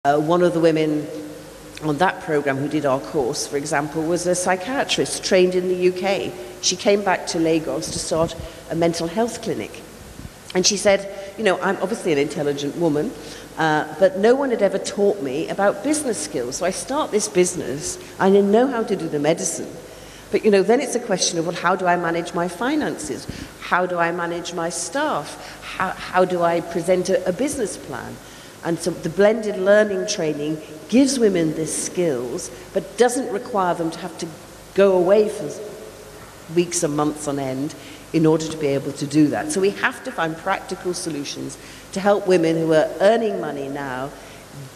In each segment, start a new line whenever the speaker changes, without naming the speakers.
One of the women on that program who did our course, for example, was a psychiatrist trained in the UK. She came back to Lagos to start a mental health clinic. And she said, I'm obviously an intelligent woman, but no one had ever taught me about business skills. So I start this business, I know how to do the medicine. But then it's a question of, how do I manage my finances? How do I manage my staff? How do I present a business plan? And so the blended learning training gives women these skills, but doesn't require them to have to go away for weeks and months on end in order to be able to do that. So we have to find practical solutions to help women who are earning money now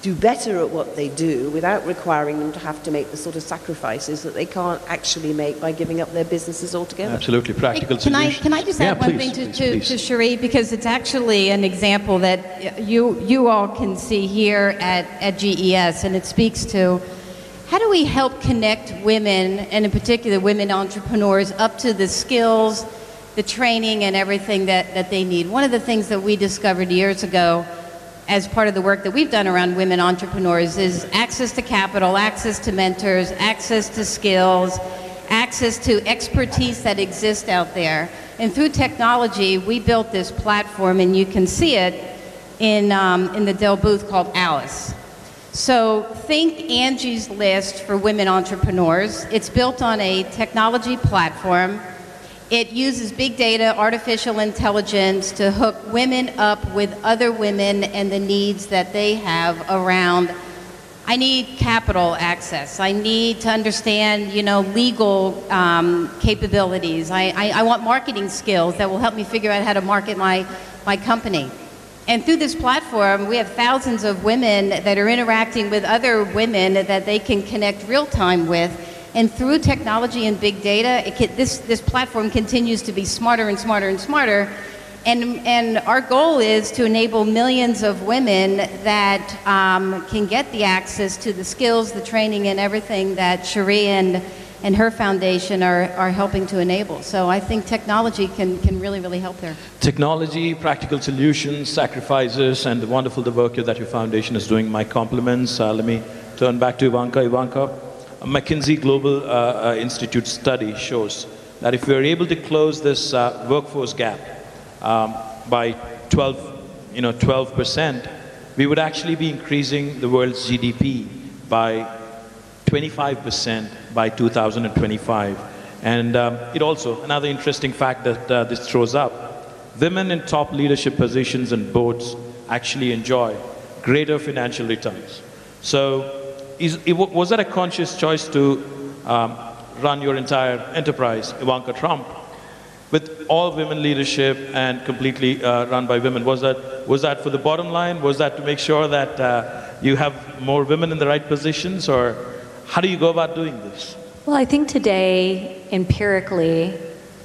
do better at what they do without requiring them to have to make the sort of sacrifices that they can't actually make by giving up their businesses altogether.
Absolutely, practical solutions.
Can I just add one thing to Cherie, because it's actually an example that you all can see here at GES, and it speaks to how do we help connect women, and in particular women entrepreneurs, up to the skills, the training, and everything that they need. One of the things that we discovered years ago as part of the work that we've done around women entrepreneurs is access to capital, access to mentors, access to skills, access to expertise that exists out there. And through technology, we built this platform, and you can see it in the Dell booth, called Alice. So think Angie's List for women entrepreneurs. It's built on a technology platform. It uses big data, artificial intelligence to hook women up with other women and the needs that they have around, I need capital access. I need to understand, legal capabilities. I want marketing skills that will help me figure out how to market my company. And through this platform, we have thousands of women that are interacting with other women that they can connect real time with. And through technology and big data, this platform continues to be smarter and smarter and smarter. And our goal is to enable millions of women that can get the access to the skills, the training, and everything that Cherie and her foundation are helping to enable. So I think technology can really, really help there. Technology,
practical solutions, sacrifices, and the wonderful work that your foundation is doing. My compliments. Let me turn back to Ivanka. Ivanka, a McKinsey Global Institute study shows that if we are able to close this workforce gap by 12%, we would actually be increasing the world's GDP by 25% by 2025. And it also, another interesting fact that this throws up, women in top leadership positions and boards actually enjoy greater financial returns. So was that a conscious choice to run your entire enterprise, Ivanka Trump, with all women leadership and completely run by women? Was that for the bottom line? Was that to make sure that you have more women in the right positions, or how do you go about doing this?
Well, I think today, empirically,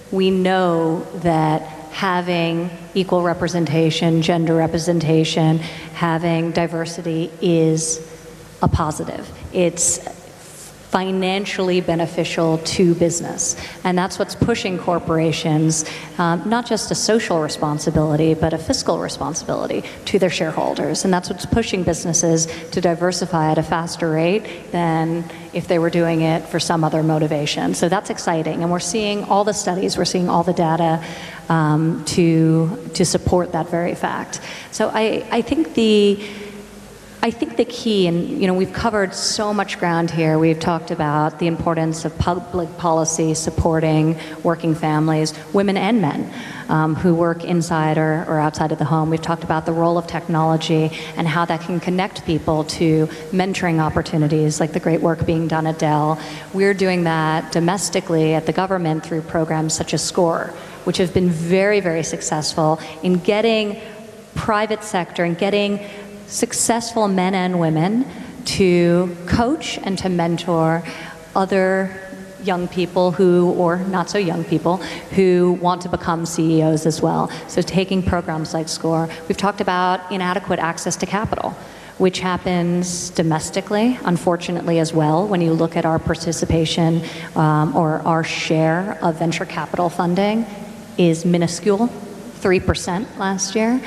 we know that having equal representation, gender representation, having diversity is a positive. It's financially beneficial to business. And that's what's pushing corporations, not just a social responsibility, but a fiscal responsibility to their shareholders. And that's what's pushing businesses to diversify at a faster rate than if they were doing it for some other motivation. So that's exciting. And we're seeing all the studies, we're seeing all the data to support that very fact. So I think the key, and we've covered so much ground here. We've talked about the importance of public policy supporting working families, women and men who work inside or outside of the home. We've talked about the role of technology and how that can connect people to mentoring opportunities, like the great work being done at Dell. We're doing that domestically at the government through programs such as SCORE, which have been very, very successful in getting private sector and getting successful men and women to coach and to mentor other young people or not so young people, who want to become CEOs as well. So taking programs like SCORE. We've talked about inadequate access to capital, which happens domestically, unfortunately, as well. When you look at our participation or our share of venture capital funding is minuscule, 3% last year.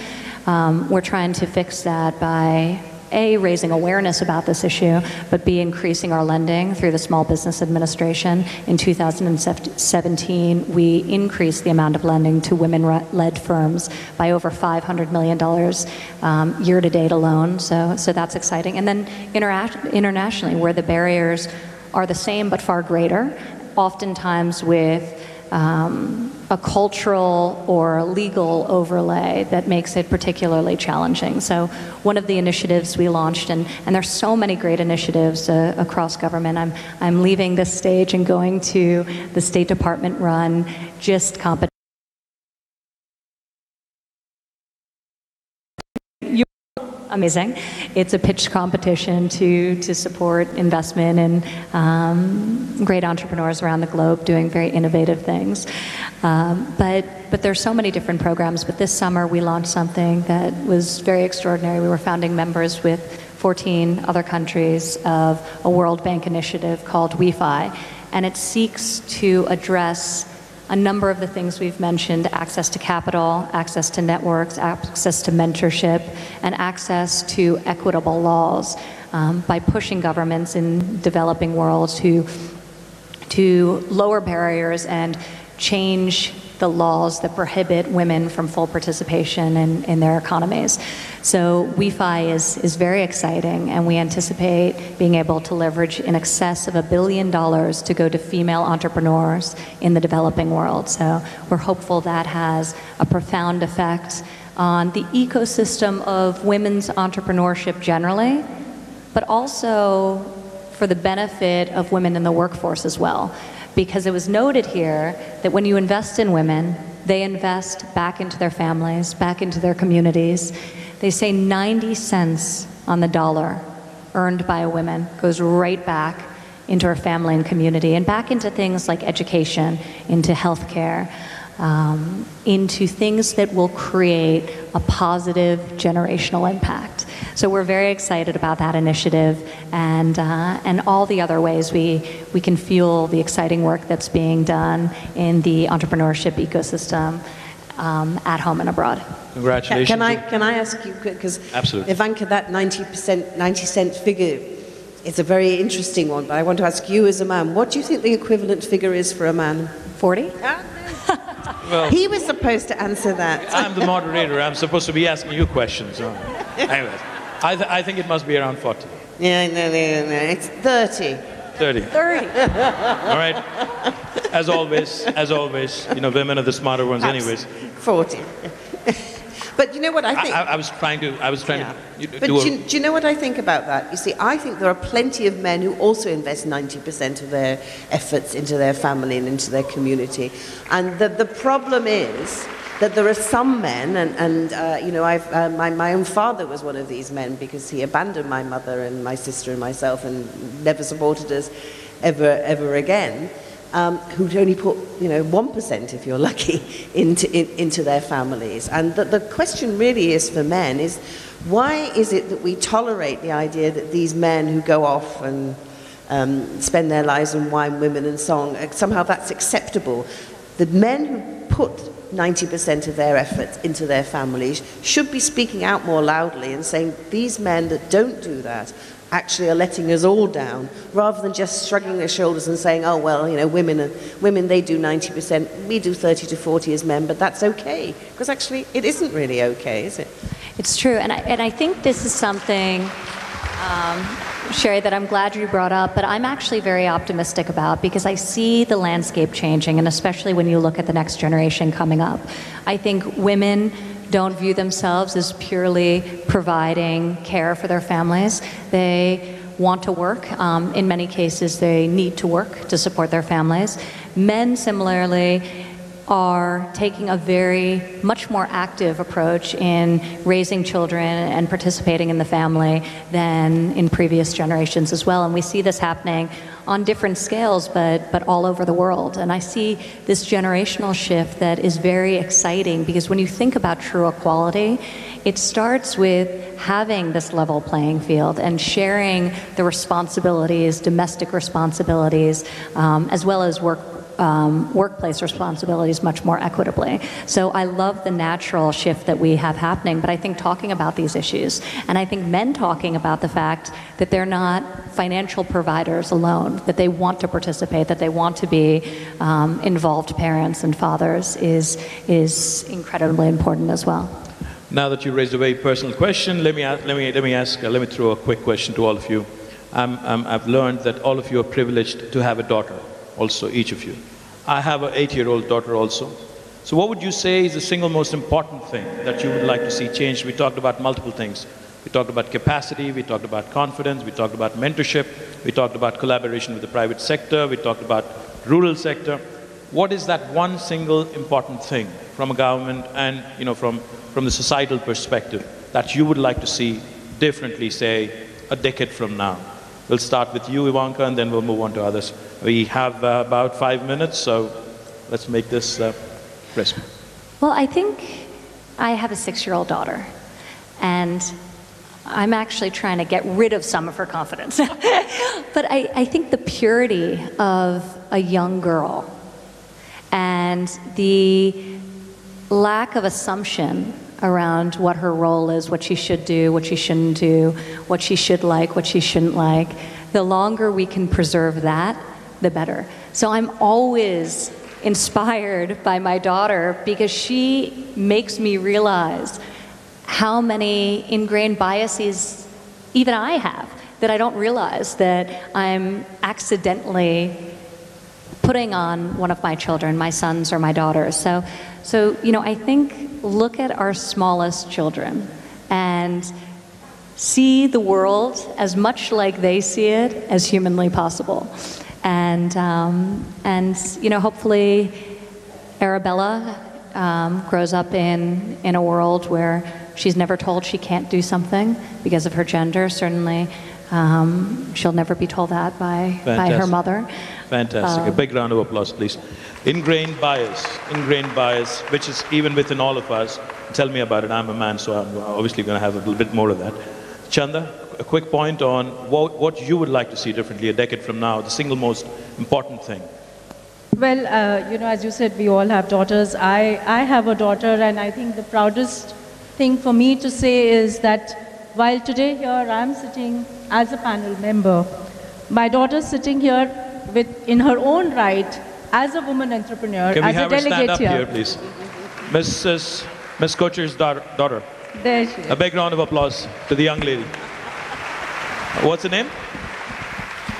We're trying to fix that by A, raising awareness about this issue, but B, increasing our lending through the Small Business Administration. In 2017, we increased the amount of lending to women-led firms by over $500 million year-to-date alone, so that's exciting. And then internationally, where the barriers are the same but far greater, oftentimes with a cultural or legal overlay that makes it particularly challenging. So one of the initiatives we launched, and there's so many great initiatives across government. I'm leaving this stage and going to the State Department run GIST competition. Amazing. It's a pitch competition to support investment in great entrepreneurs around the globe doing very innovative things. But there's so many different programs. But this summer we launched something that was very extraordinary. We were founding members with 14 other countries of a World Bank initiative called WeFi, and it seeks to address a number of the things we've mentioned: access to capital, access to networks, access to mentorship, and access to equitable laws, by pushing governments in developing worlds to lower barriers and change the laws that prohibit women from full participation in their economies. So WeFi is very exciting, and we anticipate being able to leverage in excess of $1 billion to go to female entrepreneurs in the developing world. So we're hopeful that has a profound effect on the ecosystem of women's entrepreneurship generally, but also for the benefit of women in the workforce as well. Because it was noted here that when you invest in women, they invest back into their families, back into their communities. They say 90 cents on the dollar earned by a woman goes right back into her family and community, and back into things like education, into healthcare, into things that will create a positive generational impact. So we're very excited about that initiative, and all the other ways we can fuel the exciting work that's being done in the entrepreneurship ecosystem at home and abroad.
Congratulations.
Can I ask you, because
Absolutely.
Ivanka, that 90 cent figure is a very interesting one, but I want to ask you as a man, what do you think the equivalent figure is for a man?
40?
Well,
He was supposed to answer that.
I'm the moderator. I'm supposed to be asking you questions. So. Anyways, I think it must be around 40.
Yeah, no, it's 30.
30.
30.
All right. As always, women are the smarter ones anyways.
40. But you know what I think?
I was trying to
But do you know what I think about that? You see, I think there are plenty of men who also invest 90% of their efforts into their family and into their community. And the problem is that there are some men, my own father was one of these men, because he abandoned my mother and my sister and myself and never supported us ever again. Who'd only put 1%, if you're lucky, into their families. And the question really is for men is, why is it that we tolerate the idea that these men who go off and spend their lives on wine, women and song, somehow that's acceptable? The men who put 90% of their efforts into their families should be speaking out more loudly and saying, these men that don't do that actually are letting us all down, rather than just shrugging their shoulders and saying, oh, well, women, they do 90%, we do 30 to 40 as men, but that's okay. Because actually, it isn't really okay, is it?
It's true, and I think this is something, Sherry, that I'm glad you brought up, but I'm actually very optimistic about, because I see the landscape changing, and especially when you look at the next generation coming up. I think women don't view themselves as purely providing care for their families. They want to work. In many cases, they need to work to support their families. Men, similarly, are taking a much more active approach in raising children and participating in the family than in previous generations as well. And we see this happening on different scales, but all over the world. And I see this generational shift that is very exciting, because when you think about true equality, it starts with having this level playing field and sharing the responsibilities, domestic responsibilities, as well as work workplace responsibilities much more equitably. So I love the natural shift that we have happening, but I think talking about these issues, and I think men talking about the fact that they're not financial providers alone, that they want to participate, that they want to be involved parents and fathers is incredibly important as well.
Now that you raised a very personal question, let me throw a quick question to all of you. I've learned that all of you are privileged to have a daughter, also each of you. I have an 8-year-old daughter also. So what would you say is the single most important thing that you would like to see changed? We talked about multiple things. We talked about capacity, we talked about confidence, we talked about mentorship, we talked about collaboration with the private sector, we talked about rural sector. What is that one single important thing from a government and from the societal perspective that you would like to see differently, say, a decade from now? We'll start with you, Ivanka, and then we'll move on to others. We have about 5 minutes, so let's make this crisp.
Well, I think I have a 6-year-old daughter, and I'm actually trying to get rid of some of her confidence. But I think the purity of a young girl and the lack of assumption around what her role is, what she should do, what she shouldn't do, what she should like, what she shouldn't like, the longer we can preserve that, the better. So I'm always inspired by my daughter because she makes me realize how many ingrained biases even I have that I don't realize that I'm accidentally putting on one of my children, my sons or my daughters. So I think look at our smallest children and see the world as much like they see it as humanly possible. And hopefully Arabella grows up in a world where she's never told she can't do something because of her gender. Certainly she'll never be told that by her mother.
Fantastic. A big round of applause, please. Ingrained bias, which is even within all of us. Tell me about it. I'm a man, so I'm obviously going to have a little bit more of that. Chanda, a quick point on what you would like to see differently a decade from now, the single most important thing.
Well, as you said, we all have daughters. I have a daughter, and I think the proudest thing for me to say is that while today here I'm sitting as a panel member, my daughter's sitting here in her own right as a woman entrepreneur,
Can we
as
have
a
her stand
delegate
up
here.
please? Miss Kochhar's daughter.
There she is.
A big round of applause to the young lady. What's her name?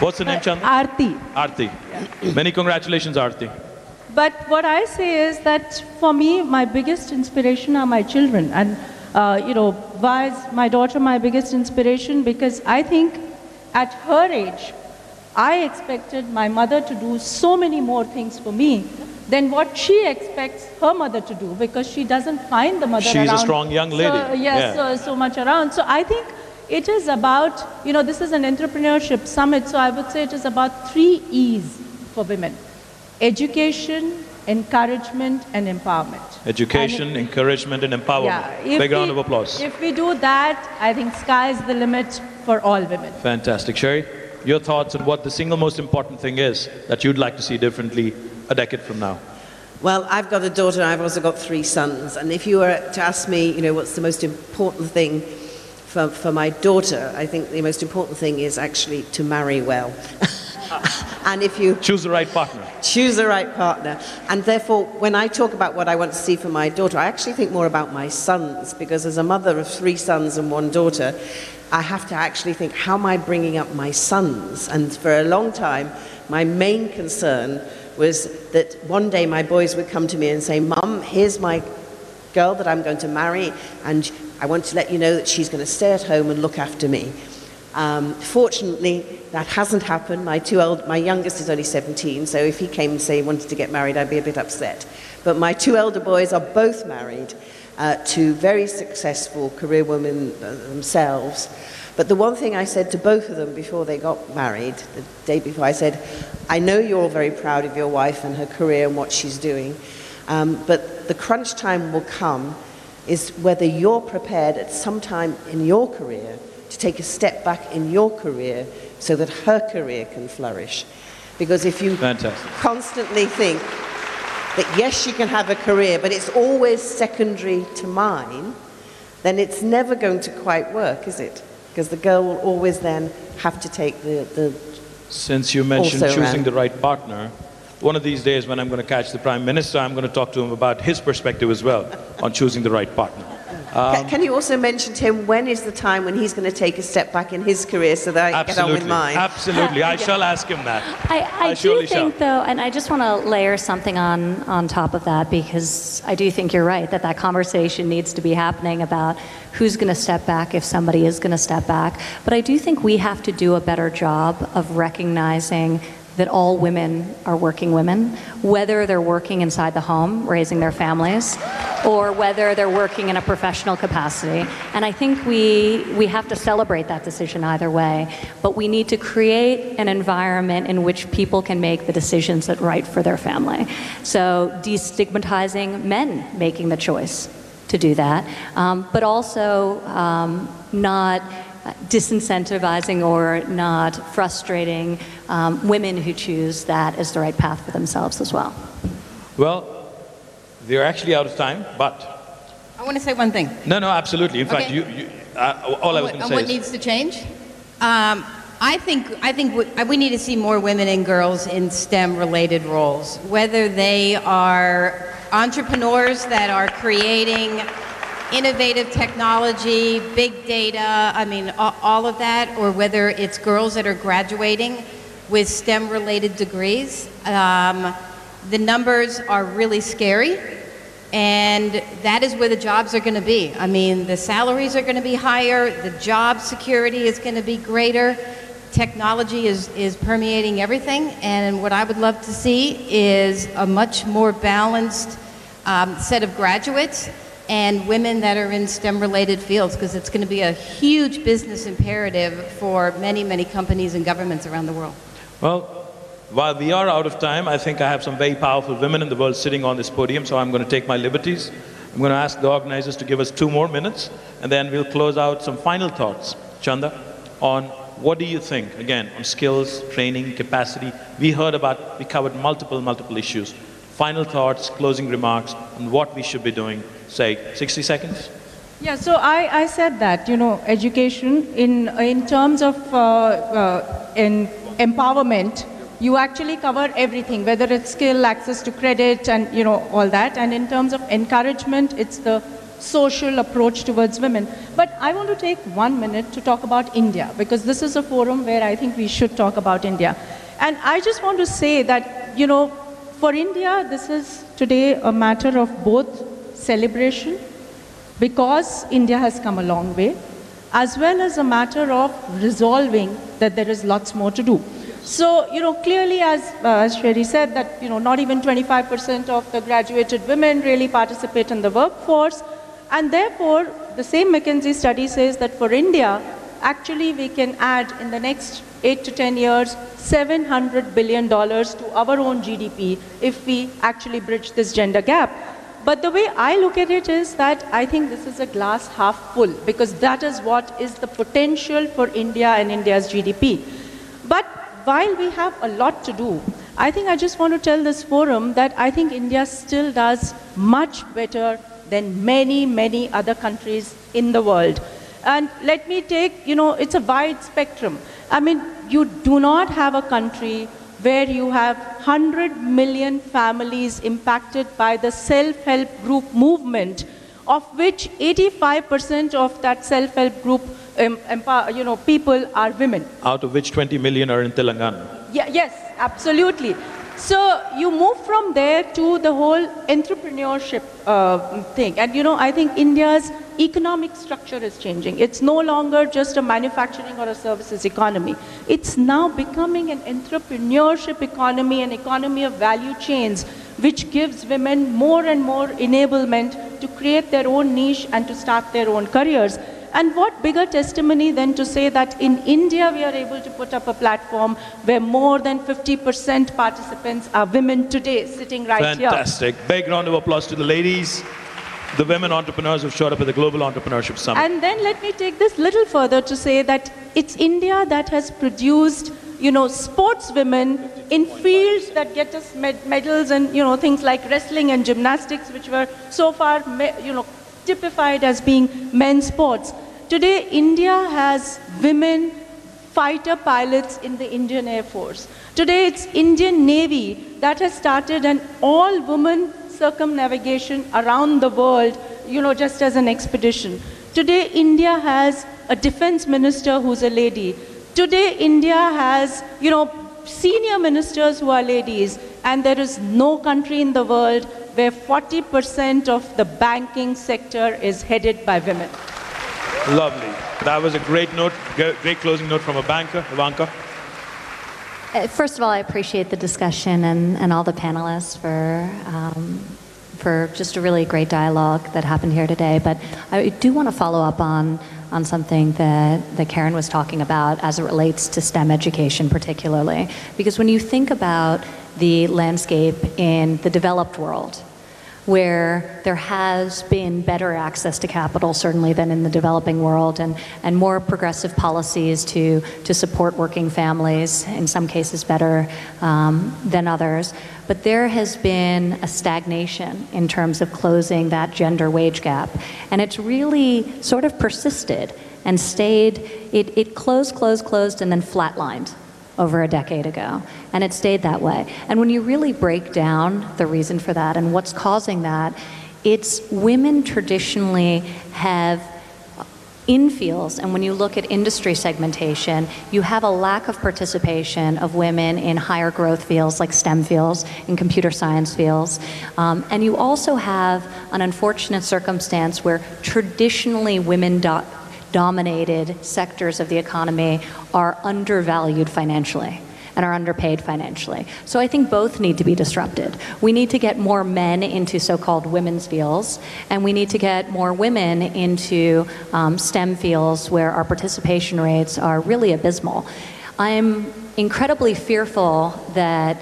What's her name, Chanda?
Aarti.
Aarti. Yeah. Many congratulations, Aarti.
But what I say is that for me, my biggest inspiration are my children. And, why is my daughter my biggest inspiration? Because I think at her age, I expected my mother to do so many more things for me than what she expects her mother to do, because she doesn't find the mother around.
She's a strong young lady.
So much around. So I think it is about, this is an entrepreneurship summit, so I would say it is about 3 E's for women: education, encouragement, and empowerment.
Education, encouragement, and empowerment.
Yeah,
big round of applause.
If we do that, I think sky's the limit for all women.
Fantastic. Sherry, your thoughts on what the single most important thing is that you'd like to see differently a decade from now?
Well, I've got a daughter and I've also got 3 sons. And if you were to ask me, what's the most important thing for my daughter, I think the most important thing is actually to marry well. And if you
choose the right partner.
Choose the right partner. And therefore, when I talk about what I want to see for my daughter, I actually think more about my sons, because as a mother of 3 sons and 1 daughter, I have to actually think, how am I bringing up my sons? And for a long time, my main concern was that one day my boys would come to me and say, "Mum, here's my girl that I'm going to marry, and I want to let you know that she's going to stay at home and look after me." Fortunately, that hasn't happened. My youngest is only 17, so if he came and say he wanted to get married, I'd be a bit upset. But my 2 elder boys are both married to very successful career women themselves. But the one thing I said to both of them before they got married, the day before, I said, "I know you're all very proud of your wife and her career and what she's doing, but the crunch time will come is whether you're prepared at some time in your career to take a step back in your career so that her career can flourish." Because if you
Fantastic.
constantly think that yes, you can have a career, but it's always secondary to mine, then it's never going to quite work, is it? Because the girl will always then have to take the
Since you mentioned
also
choosing
around.
the right partner, one of these days when I'm going to catch the Prime Minister, I'm going to talk to him about his perspective as well on choosing the right partner.
Can you also mention to him when is the time when he's going to take a step back in his career so that I can get on with mine?
Absolutely. I shall ask him that.
I do
surely
think,
shall.
though, and I just want to layer something on top of that, because I do think you're right, that conversation needs to be happening about who's going to step back if somebody is going to step back. But I do think we have to do a better job of recognizing that all women are working women, whether they're working inside the home, raising their families, or whether they're working in a professional capacity. And I think we have to celebrate that decision either way. But we need to create an environment in which people can make the decisions that are right for their family. So destigmatizing men making the choice to do that, but also not disincentivizing or not frustrating women who choose that as the right path for themselves as well.
Well, we're actually out of time, but...
I want to say one thing.
No, absolutely. In fact,
Okay.
all I was going to say
what
is...
needs to change? I think we need to see more women and girls in STEM-related roles, whether they are entrepreneurs that are creating innovative technology, big data, all of that, or whether it's girls that are graduating with STEM-related degrees. The numbers are really scary, and that is where the jobs are going to be. The salaries are going to be higher, the job security is going to be greater, technology is permeating everything, and what I would love to see is a much more balanced set of graduates and women that are in STEM-related fields, because it's going to be a huge business imperative for many, many companies and governments around the world.
Well, while we are out of time, I think I have some very powerful women in the world sitting on this podium, so I'm going to take my liberties. I'm going to ask the organizers to give us 2 more minutes, and then we'll close out some final thoughts. Chanda, on what do you think, again, on skills, training, capacity? We covered multiple issues. Final thoughts, closing remarks on what we should be doing, say 60 seconds?
Yeah, so I said that, education in terms of in empowerment, you actually cover everything, whether it's skill, access to credit, and all that. And in terms of encouragement, it's the social approach towards women. But I want to take 1 minute to talk about India, because this is a forum where I think we should talk about India. And I just want to say that, for India, this is today a matter of both celebration, because India has come a long way, as well as a matter of resolving that there is lots more to do. So, clearly, as Sherry said, that, not even 25% of the graduated women really participate in the workforce. And therefore, the same McKinsey study says that for India, actually we can add in the next 8 to 10 years, $700 billion to our own GDP if we actually bridge this gender gap. But the way I look at it is that I think this is a glass half full, because that is what is the potential for India and India's GDP. But while we have a lot to do, I think I just want to tell this forum that I think India still does much better than many, many other countries in the world. And let me take, it's a wide spectrum. You do not have a country where you have 100 million families impacted by the self-help group movement, of which 85% of that self-help group people are women.
Out of which 20 million are in Telangana.
Yeah, yes, absolutely. So you move from there to the whole entrepreneurship thing. And I think India's economic structure is changing. It's no longer just a manufacturing or a services economy. It's now becoming an entrepreneurship economy, an economy of value chains, which gives women more and more enablement to create their own niche and to start their own careers. And what bigger testimony than to say that in India we are able to put up a platform where more than 50% participants are women today, sitting right here.
Fantastic. Big round of applause to the ladies, the women entrepreneurs who showed up at the Global Entrepreneurship Summit.
And then let me take this little further to say that it's India that has produced, sportswomen in fields that get us medals and, things like wrestling and gymnastics, which were so far, typified as being men's sports. Today, India has women fighter pilots in the Indian Air Force. Today, it's Indian Navy that has started an all-woman circumnavigation around the world, just as an expedition. Today, India has a defense minister who's a lady. Today, India has, senior ministers who are ladies, and there is no country in the world where 40% of the banking sector is headed by women.
Lovely. That was a great note, great closing note from a banker. Ivanka?
First of all, I appreciate the discussion and all the panelists for just a really great dialogue that happened here today. But I do want to follow up on something that Karen was talking about as it relates to STEM education particularly. Because when you think about the landscape in the developed world, where there has been better access to capital, certainly, than in the developing world, and more progressive policies to support working families, in some cases better than others. But there has been a stagnation in terms of closing that gender wage gap. And it's really sort of persisted and stayed, it closed, and then flatlined over a decade ago, and it stayed that way. And when you really break down the reason for that and what's causing that, it's women traditionally have in fields, and when you look at industry segmentation, you have a lack of participation of women in higher growth fields like STEM fields and computer science fields. And you also have an unfortunate circumstance where traditionally women-dominated sectors of the economy are undervalued financially and are underpaid financially. So I think both need to be disrupted. We need to get more men into so-called women's fields, and we need to get more women into STEM fields where our participation rates are really abysmal. I'm incredibly fearful that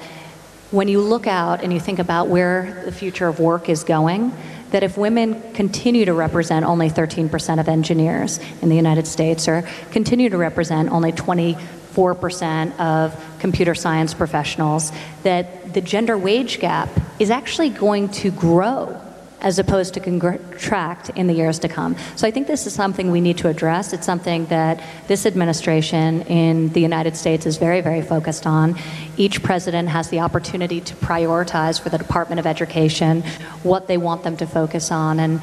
when you look out and you think about where the future of work is going, that if women continue to represent only 13% of engineers in the United States, or continue to represent only 24% of computer science professionals, that the gender wage gap is actually going to grow as opposed to contract in the years to come. So I think this is something we need to address. It's something that this administration in the United States is very, very focused on. Each president has the opportunity to prioritize for the Department of Education what they want them to focus on. And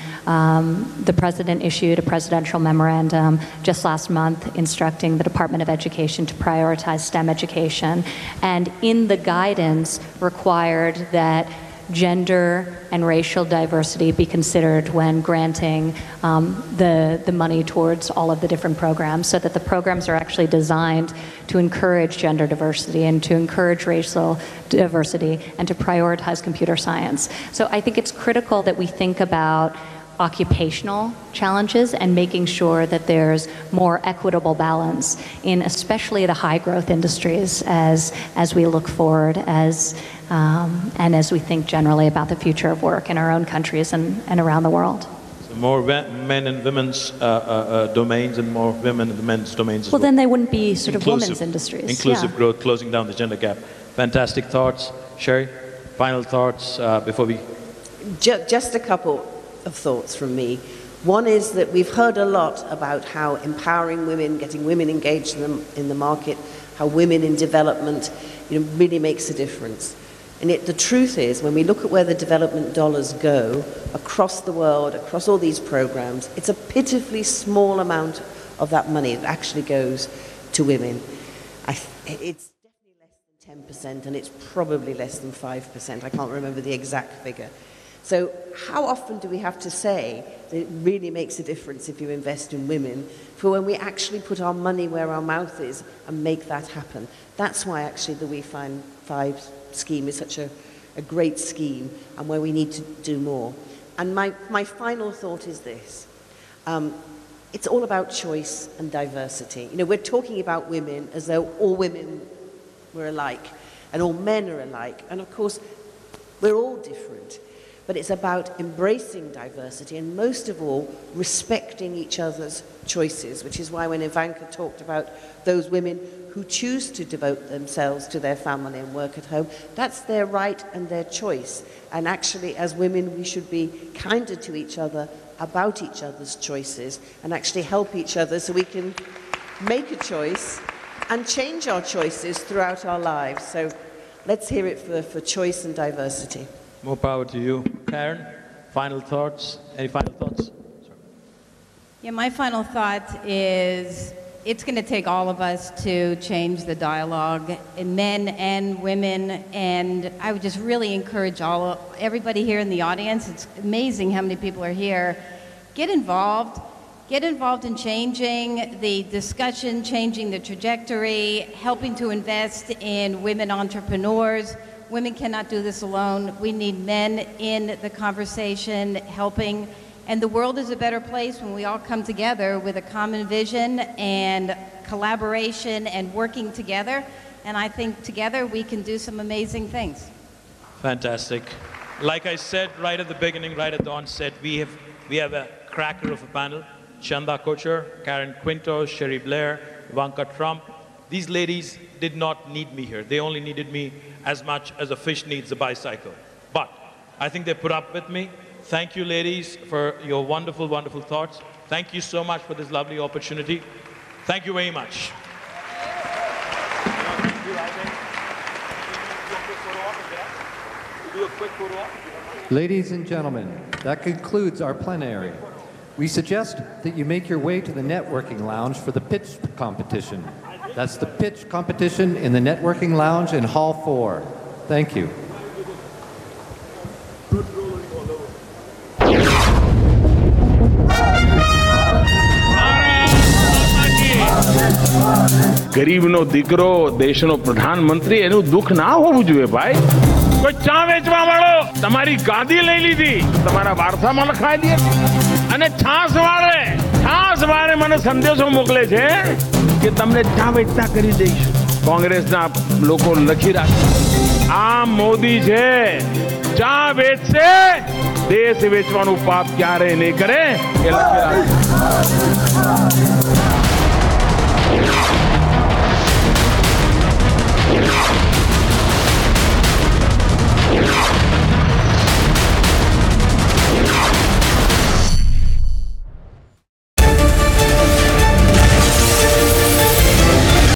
the president issued a presidential memorandum just last month instructing the Department of Education to prioritize STEM education. And in the guidance required that gender and racial diversity be considered when granting the money towards all of the different programs, so that the programs are actually designed to encourage gender diversity and to encourage racial diversity and to prioritize computer science. So I think it's critical that we think about occupational challenges and making sure that there's more equitable balance in especially the high growth industries as we look forward and as we think generally about the future of work in our own countries and around the world.
So more men in women's domains and more women in the men's domains as well.
Well, then they wouldn't be sort of women's industries.
Inclusive growth, closing down the gender gap. Fantastic thoughts. Sherry, final thoughts before we...
Just a couple of thoughts from me. One is that we've heard a lot about how empowering women, getting women engaged in the market, how women in development, really makes a difference. And the truth is, when we look at where the development dollars go across the world, across all these programs, it's a pitifully small amount of that money that actually goes to women. It's definitely less than 10%, and it's probably less than 5%. I can't remember the exact figure. So how often do we have to say that it really makes a difference if you invest in women, for when we actually put our money where our mouth is and make that happen? That's why actually the We Find Five scheme is such a great scheme, and where we need to do more. And my final thought is this. It's all about choice and diversity. We're talking about women as though all women were alike and all men are alike. And of course, we're all different. but it's about embracing diversity and most of all, respecting each other's choices, which is why when Ivanka talked about those women who choose to devote themselves to their family and work at home, that's their right and their choice. And actually, as women, we should be kinder to each other about each other's choices and actually help each other so we can make a choice and change our choices throughout our lives. So let's hear it for choice and diversity.
More power to you. Karen, final thoughts? Any final thoughts? Sorry.
Yeah, my final thought is it's going to take all of us to change the dialogue, in men and women, and I would just really encourage everybody here in the audience. It's amazing how many people are here. Get involved. Get involved in changing the discussion, changing the trajectory, helping to invest in women entrepreneurs. Women cannot do this alone. We need men in the conversation, helping. And the world is a better place when we all come together with a common vision and collaboration and working together. And I think together we can do some amazing things.
Fantastic. Like I said right at the beginning, right at the onset, we have a cracker of a panel. Chanda Kochhar, Karen Quintos, Sherry Blair, Ivanka Trump. These ladies did not need me here. They only needed me as much as a fish needs a bicycle. But I think they put up with me. Thank you, ladies, for your wonderful, wonderful thoughts. Thank you so much for this lovely opportunity. Thank you very much.
Ladies and gentlemen, that concludes our plenary. We suggest that you make your way to the networking lounge for the pitch competition. That's the pitch competition in the networking lounge in Hall 4. Thank you.
ગરીબનો દીકરો દેશનો પ્રધાનમંત્રી એનું દુઃખ ના હોવું જોઈએ ભાઈ. કોઈ ચા વેચવા વાળો તમારી ગાદી લઈ લીધી તમારા વારસામાં લખાઈ દે અને છાસ વાળે મને સંદેશો મોકલે છે કે તમને ચા વેચતા કરી દઈશું. કોંગ્રેસના લોકો લખી રાખે આ મોદી છે ચા વેચશે દેશ વેચવાનું પાપ ક્યારે નહીં કરે એ લખી રાખે.